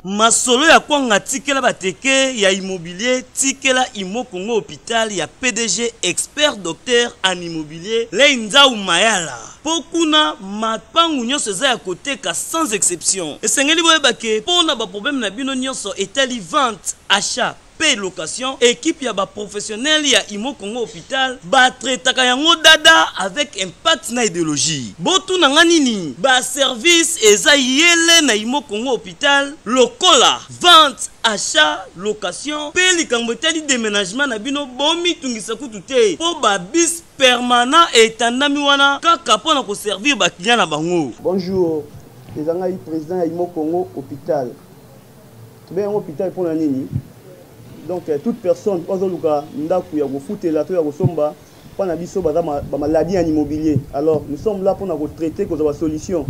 Masolo ya kwanga tikela bateke ya immobilier tikela Imo Congo hôpital ya PDG expert docteur en immobilier Leinzau Mayala. Pokuna mapangu nyonso eza ya koteka sans exception. Esengeli boyebake pona ba problème na bino nyonso etali vente, achat, paie location, équipe ya ba professionnel ya Imo Congo hôpital ba traitaka yango dada avec impact na idéologie. Botu na nganini ba service eza yele na Imo Congo hôpital lokola vente, achat, location, paie likambo etali déménagement na bino bomi tungisa kutu te po ba bis permanent etandami wana kaka pona ko servir ba client na bango. Bonjour, les amis président ya Imo Congo hôpital. Tube yango hôpital pona nini? Donc toute personne ozoluka ndaku ya kofutela to ya kosomba pana biso baza ba maladie en immobilier. Alors nous sommes là pour na traiter cause ba solution.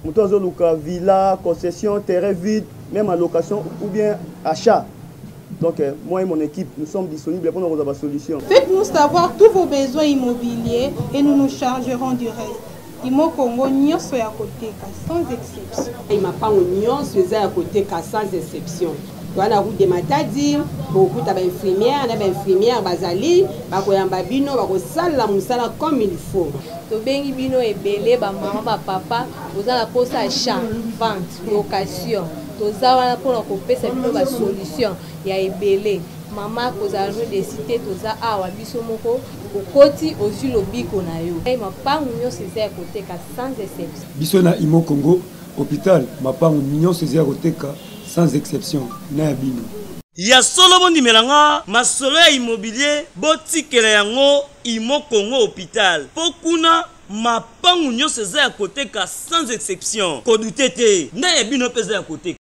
Muto ozoluka villa, concession, terrain vide, même en location ou bien achat. Donc moi et mon équipe nous sommes disponibles pour nos solutions. Faites-nous savoir tous vos besoins immobiliers et nous nous chargerons du reste. Imo Congo nyonso ya koteka sans exception. Mapango nyonso eza ya koteka sans exception. Wana route de Matadi, beaucoup d'infirmières, d'infirmières bazali, bakoyamba bino, bakosala musala comme il faut. To bengi bino ebele ba maman ba papa, ozala posa achat, vente, location. Toza wana pona kopesa bino ba solution ya ebele. Mama kozala jo de cité toza awa biso moko okoti ozu lobiko na yo. Mapango nyonso eza ya koteka sans exception. Biso na Imo Congo hôpital, mapango nyonso eza ya koteka sans exception na bino. Ya solo bondi melanga masolo ya immobilier botikela yango Imo Congo hôpital. Pokuna mapangu nyonso eza ya koteka sans exception. Kodutete na ya bino peza ya koteka.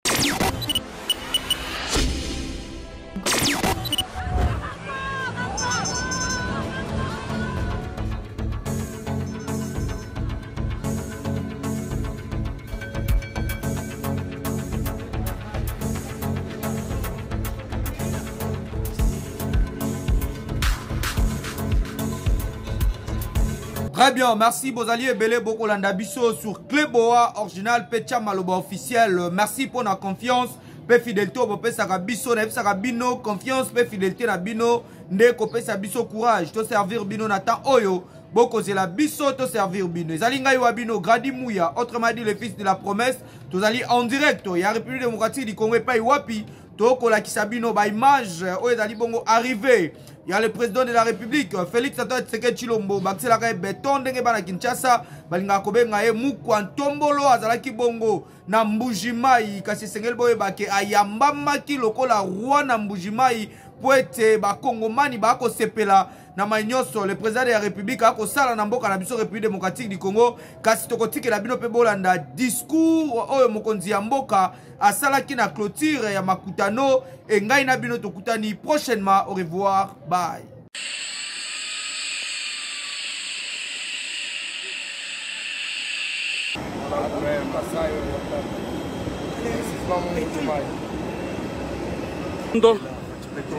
Très bien, merci Bozali et Belé Bokolanda Bisso sur Cléboa original Pecha Maloba officiel. Merci pour la confiance. Pe fidélité au Bopé Sarabiso, Nef Sarabino, confiance, pe fidélité na Bino, Ndeko Pe Sabiso, courage, te servir Bino Nathan Oyo, Boko la Bisso, te servir Bino. Zalinga Wabino, Gradi Mouya, autrement dit le fils de la promesse, Tozali en direct, il y a République démocratique du Congo et pas Wapi, Toko la Kisabino, ba image, Oyezali Bongo arrivé. Il y a le président de la République, Félix Antoine Tshisekedi Tshilombo, Baxela Kaye Beton, Ndenge Bana Kinshasa, Balinga Kobe Ngaye Mukwan Tombolo, Azalaki Bongo, na Mbujimai, Kasi Sengel Boye Bake, Ayambamaki Lokola Roi na Mbujimai, Poete, Bakongomani, Bako Sepela, na Maïnyoso, le président de la République, Ako Sala Namboka, la Biso République démocratique du Congo, Kasi Tokotike la Bino Pebolanda, discours, Oyo Mokonzi Yamboka, Asalaki na clôture ya Makutano, et Ngai na Bino Tokutani prochainement. Au revoir, bye.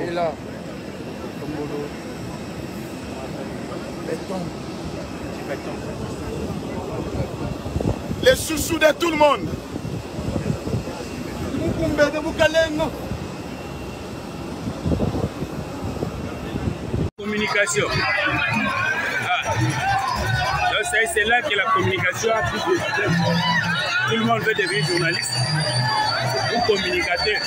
Et là, béton. les chouchous de tout le monde. Communication. C'est là que la communication a plus de problème. Tout le monde veut devenir journaliste ou communicateur.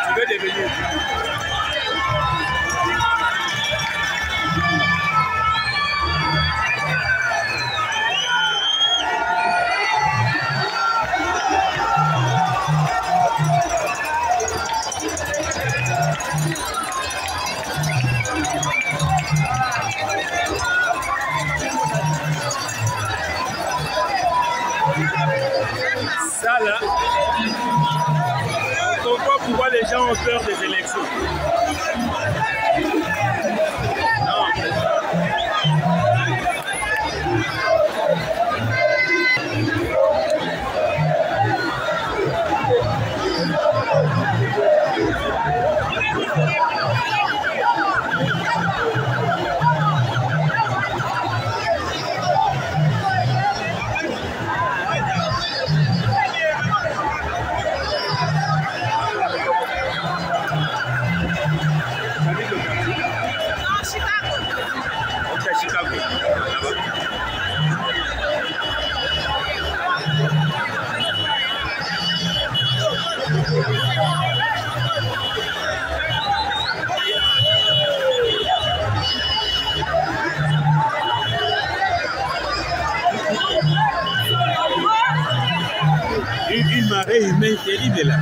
Tu veux devenir. Ça là, on comprend pourquoi les gens ont peur des élections. Non. Une marée humaine terrible là.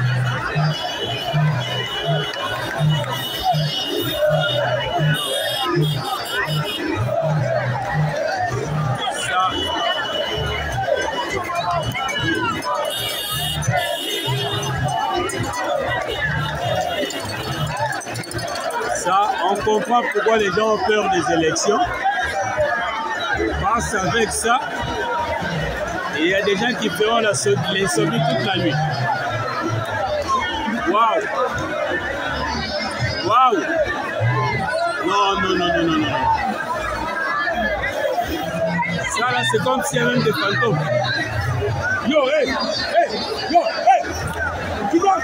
Ça, on comprend pourquoi les gens ont peur des élections. Parce qu'avec ça, il y a des gens qui feront les sommets toute la nuit. Waouh! Waouh! Non, non, non, non, non, non. Ça là, c'est comme s'il y avait même des fantômes. Yo, hey! Hey! Yo, hey! Tu vois?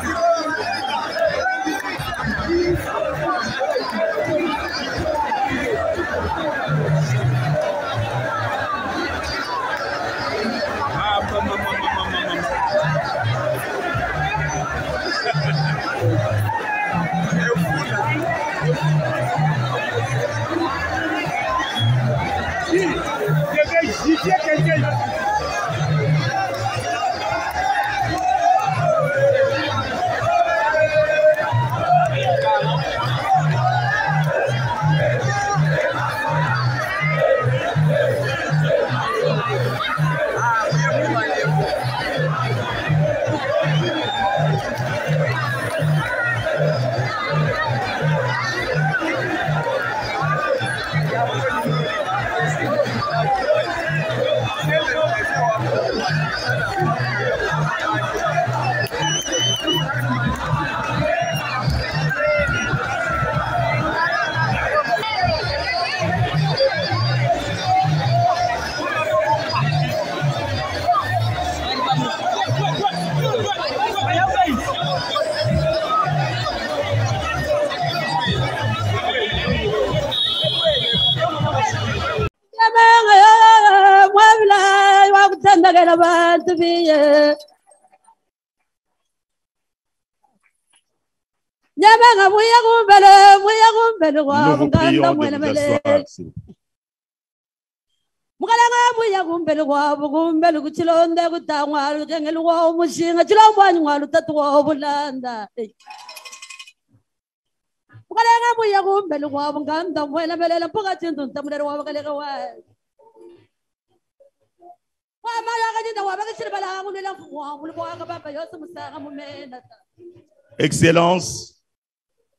Excellences,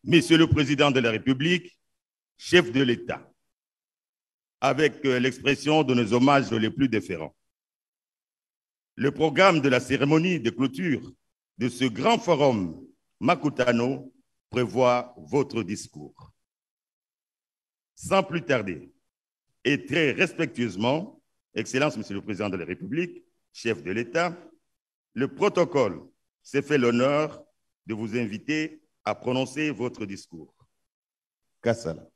Monsieur le Président de la République, chef de l'État, avec l'expression de nos hommages les plus déférents. Le programme de la cérémonie de clôture de ce grand forum Makutano prévoit votre discours. Sans plus tarder, et très respectueusement, Excellence, Monsieur le Président de la République, chef de l'État, le protocole s'est fait l'honneur de vous inviter à prononcer votre discours. Kassala.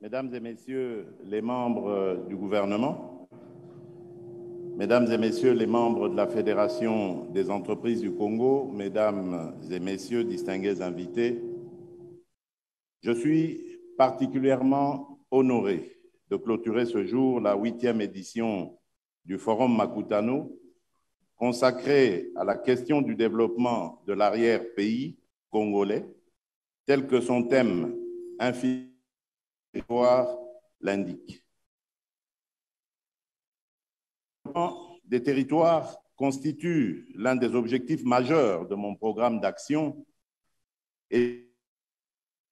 Mesdames et messieurs les membres du gouvernement, mesdames et messieurs les membres de la Fédération des entreprises du Congo, mesdames et messieurs distingués invités, je suis particulièrement honoré de clôturer ce jour la 8e édition du Forum Makutano consacré à la question du développement de l'arrière-pays congolais, tel que son thème infini l'indique. Le développement des territoires constitue l'un des objectifs majeurs de mon programme d'action et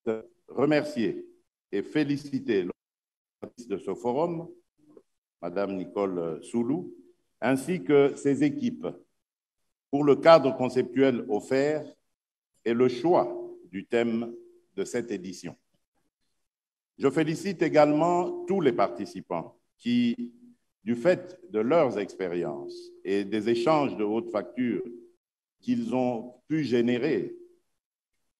de remercier et féliciter l'organisatrice de ce forum, Madame Nicole Soulou, ainsi que ses équipes pour le cadre conceptuel offert et le choix du thème de cette édition. Je félicite également tous les participants qui, du fait de leurs expériences et des échanges de haute facture qu'ils ont pu générer,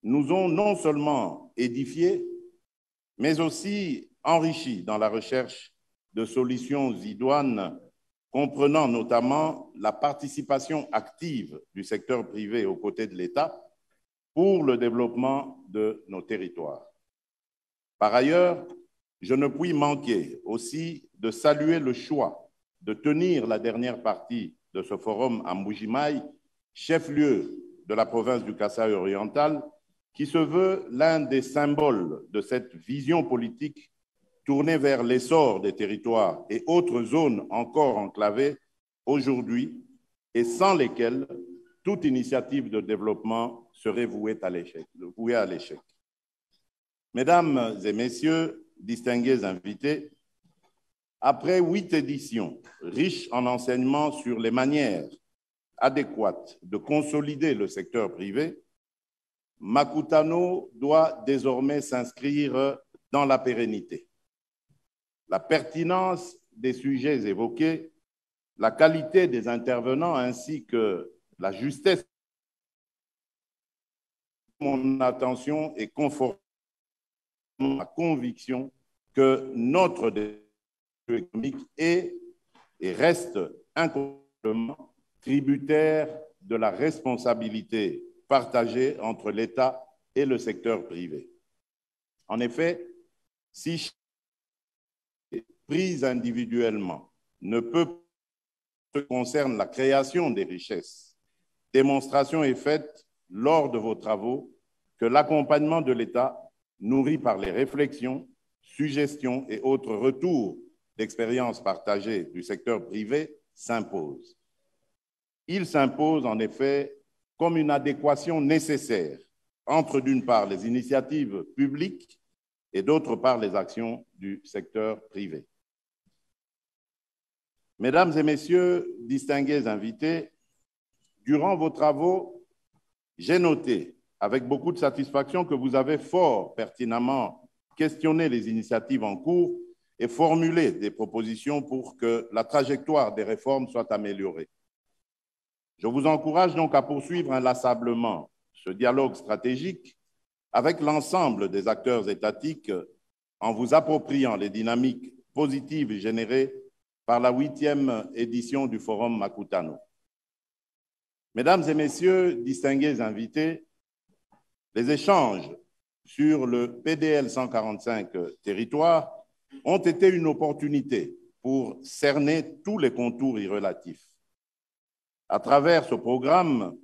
nous ont non seulement édifiés, mais aussi enrichis dans la recherche de solutions idoines comprenant notamment la participation active du secteur privé aux côtés de l'État pour le développement de nos territoires. Par ailleurs, je ne puis manquer aussi de saluer le choix de tenir la dernière partie de ce forum à Mbuji-Mayi, chef-lieu de la province du Kasaï oriental, qui se veut l'un des symboles de cette vision politique tournée vers l'essor des territoires et autres zones encore enclavées aujourd'hui et sans lesquelles toute initiative de développement serait vouée à l'échec. Mesdames et messieurs, distingués invités, après 8 éditions riches en enseignements sur les manières adéquates de consolider le secteur privé, Makutano doit désormais s'inscrire dans la pérennité. La pertinence des sujets évoqués, la qualité des intervenants ainsi que la justesse de mon attention est conforme à la conviction que notre développement économique est et reste incontestablement tributaire de la responsabilité partagée entre l'État et le secteur privé. En effet, si chaque prise individuellement ne peut pas concerner la création des richesses, démonstration est faite lors de vos travaux que l'accompagnement de l'État, nourri par les réflexions, suggestions et autres retours d'expériences partagées du secteur privé, s'impose. Il s'impose en effet comme une adéquation nécessaire entre, d'une part, les initiatives publiques et, d'autre part, les actions du secteur privé. Mesdames et messieurs, distingués invités, durant vos travaux, j'ai noté avec beaucoup de satisfaction que vous avez fort pertinemment questionné les initiatives en cours et formulé des propositions pour que la trajectoire des réformes soit améliorée. Je vous encourage donc à poursuivre inlassablement ce dialogue stratégique avec l'ensemble des acteurs étatiques en vous appropriant les dynamiques positives générées par la 8e édition du Forum Makutano. Mesdames et messieurs, distingués invités, les échanges sur le PDL 145 territoire ont été une opportunité pour cerner tous les contours y relatifs. À travers ce programme,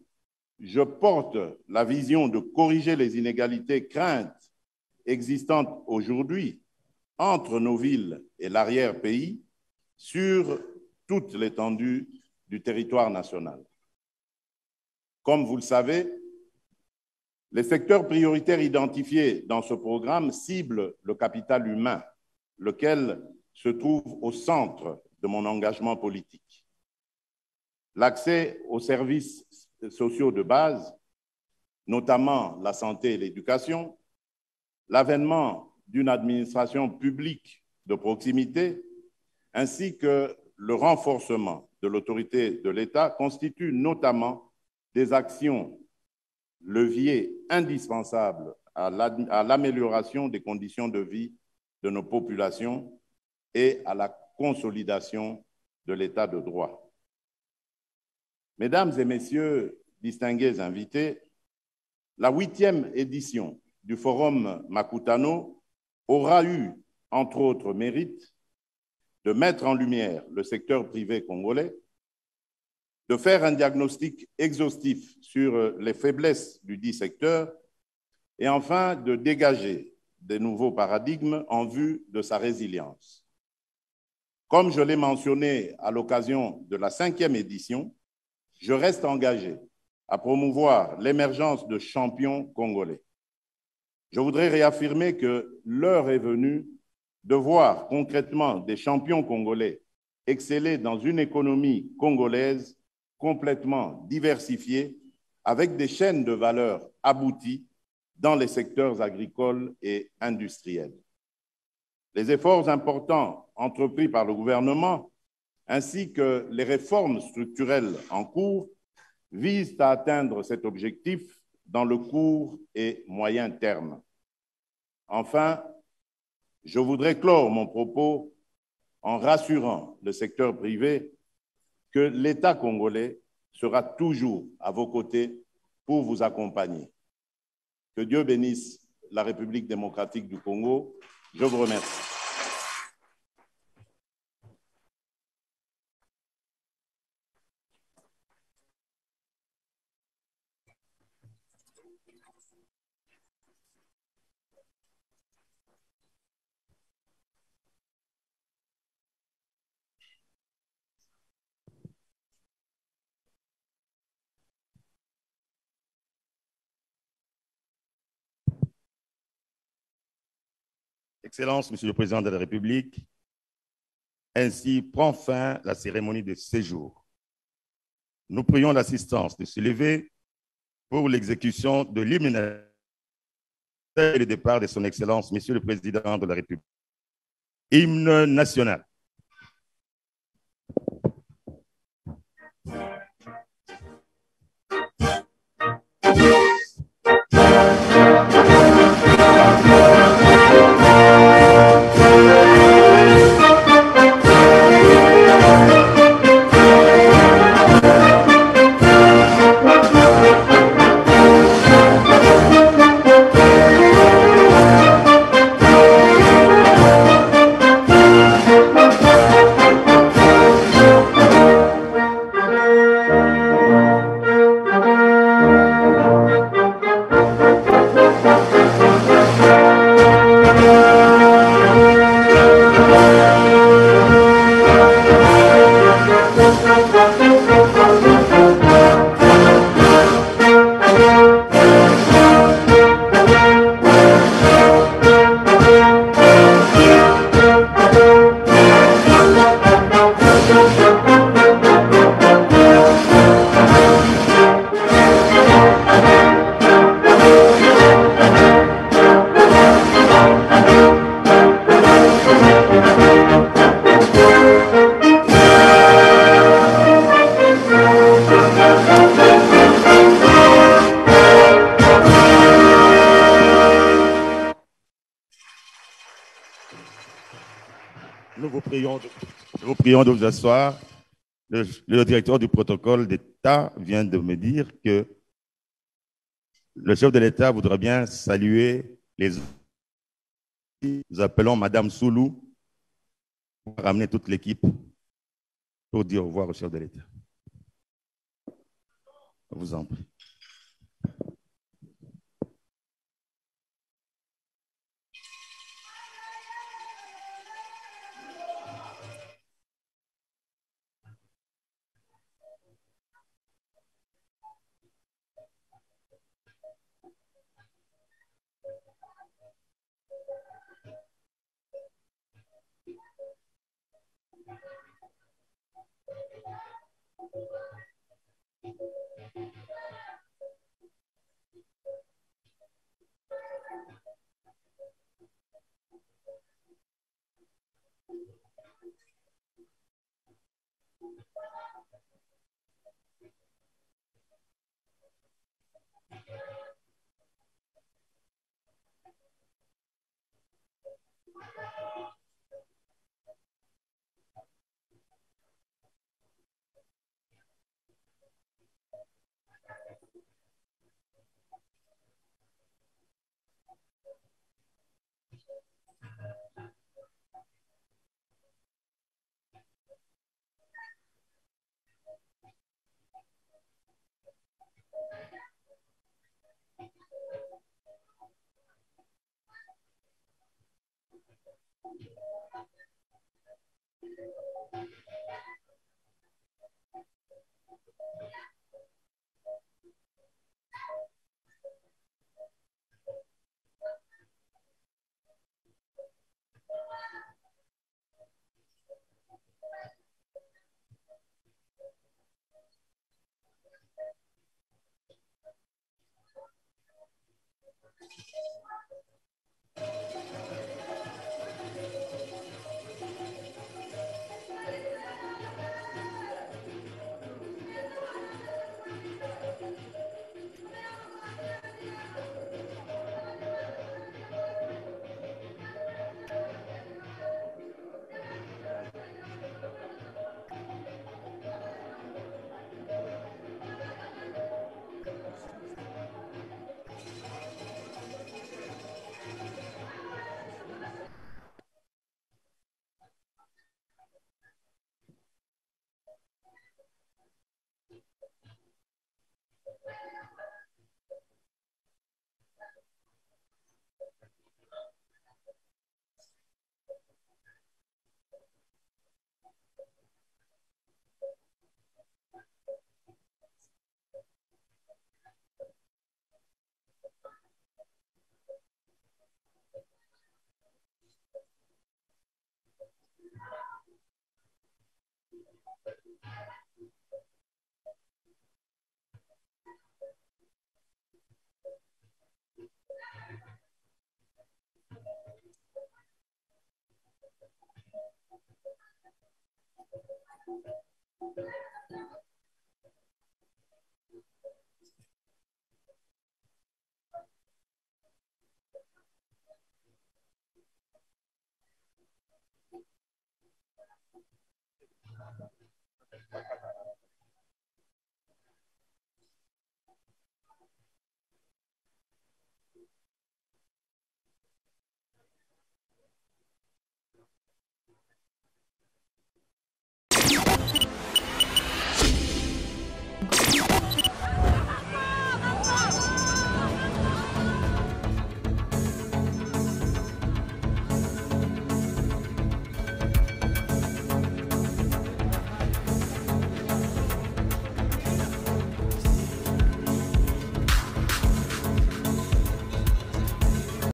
je porte la vision de corriger les inégalités craintes existantes aujourd'hui entre nos villes et l'arrière-pays sur toute l'étendue du territoire national. Comme vous le savez, les secteurs prioritaires identifiés dans ce programme ciblent le capital humain, lequel se trouve au centre de mon engagement politique. L'accès aux services sociaux de base, notamment la santé et l'éducation, l'avènement d'une administration publique de proximité, ainsi que le renforcement de l'autorité de l'État constituent notamment des actions leviers indispensables à l'amélioration des conditions de vie de nos populations et à la consolidation de l'État de droit. Mesdames et messieurs, distingués invités, la 8e édition du Forum Makutano aura eu, entre autres mérites, de mettre en lumière le secteur privé congolais, de faire un diagnostic exhaustif sur les faiblesses du dit secteur et enfin de dégager des nouveaux paradigmes en vue de sa résilience. Comme je l'ai mentionné à l'occasion de la 5e édition, je reste engagé à promouvoir l'émergence de champions congolais. Je voudrais réaffirmer que l'heure est venue de voir concrètement des champions congolais exceller dans une économie congolaise complètement diversifiée avec des chaînes de valeur abouties dans les secteurs agricoles et industriels. Les efforts importants entrepris par le gouvernement ainsi que les réformes structurelles en cours visent à atteindre cet objectif dans le court et moyen terme. Enfin, je voudrais clore mon propos en rassurant le secteur privé que l'État congolais sera toujours à vos côtés pour vous accompagner. Que Dieu bénisse la République démocratique du Congo. Je vous remercie. Excellences, Monsieur le Président de la République, ainsi prend fin la cérémonie de séjour. Nous prions l'assistance de se lever pour l'exécution de l'hymne et le départ de son Excellence, Monsieur le Président de la République. Hymne national. vous prions de vous asseoir. Le directeur du protocole d'État vient de me dire que le chef de l'État voudrait bien saluer les autres. Nous appelons Madame Soulou pour ramener toute l'équipe pour dire au revoir au chef de l'État. Je vous en prie.